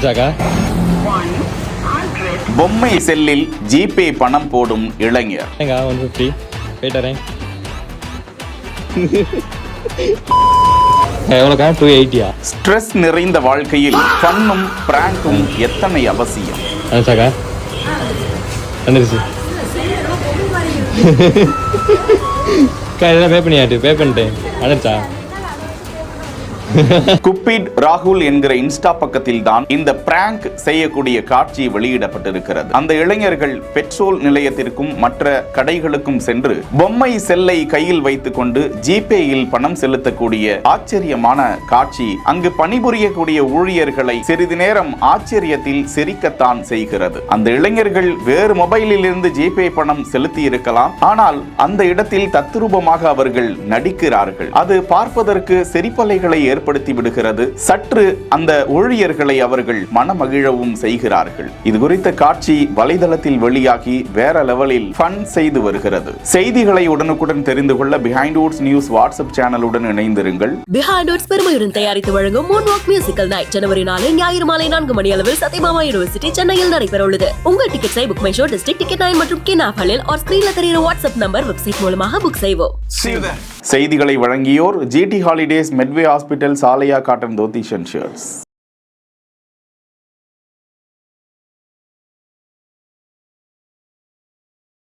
சாக்கா பொம்மை செல்லில் ஜிபே பணம் போடும் இளைஞர். 150 போயிட்டாரேன். எவ்வளோக்கா? 280. ஸ்ட்ரெஸ் நிறைந்த வாழ்க்கையில் ஃபன்னும் பிராங்கும் எத்தனை அவசியம்? சாக்கா வந்துருச்சு. இதெல்லாம் பே பண்ணிட்டேன். வந்துருச்சா? குப்பிட் ராகுல் என்கிற இன்ஸ்டா பக்கத்தில் தான் இந்த பிராங்க் செய்யக்கூடிய காட்சி வெளியிடப்பட்டிருக்கிறது. அந்த இளைஞர்கள் பெட்ரோல் நிலையத்திற்கும் மற்ற கடைகளுக்கும் சென்று பொம்மை செல்லை கையில் வைத்துக் கொண்டு ஜிபேயில் பணம் செலுத்தக்கூடிய ஆச்சரியமான காட்சி அங்கு பணிபுரியக்கூடிய ஊழியர்களை சிறிது நேரம் ஆச்சரியத்தில் சிரிக்கத்தான் செய்கிறது. அந்த இளைஞர்கள் வேறு மொபைலில் இருந்து ஜிபே பணம் செலுத்தி இருக்கலாம், ஆனால் அந்த இடத்தில் தத்ரூபமாக அவர்கள் நடிக்கிறார்கள். அது பார்ப்பதற்கு சிரிப்பலைகளை ஏற்படுத்தி விடுகிறது. சற்று அந்த ஊழியர்களை அவர்கள் மனமகிழவும் செய்கிறார்கள். இது குறித்த காட்சி வலைதளத்தில் வெளியாகி வேற லெவலில் ஃபன் செய்து வருகிறது. செய்திகளை உடனுக்குடன் தெரிந்து கொள்ள பிஹைண்ட் வுட்ஸ் நியூஸ் வாட்ஸ்அப் சேனலுடன் இணைந்திருங்கள். பிஹைண்ட் வுட்ஸ் பெருமையுடன் தயாரித்து வழங்கும் மூன்வாக் மியூசிக்கல் நைட் ஜனவரி 4 ஞாயிறு மாலை 4 மணி அளவில் சத்யபாமா யூனிவர்சிட்டி சென்னையில் நடைபெற உள்ளது. உங்கள் டிக்கெட்ஸை book my show, district ticket 9 மற்றும் கினாஃபலில் ஆர் ஸ்கிரீன்ல தெரிகிற வாட்ஸ்அப் நம்பர், வெப்சைட் மூலமாக புக் செய்வோம். செய்திகளை வழங்கியோர் GT ஹாலிடேஸ், மெட்வே ஹாஸ்பிட்டல், சாலையா காட்டன் தோத்தி ஷர்ட்ஸ்.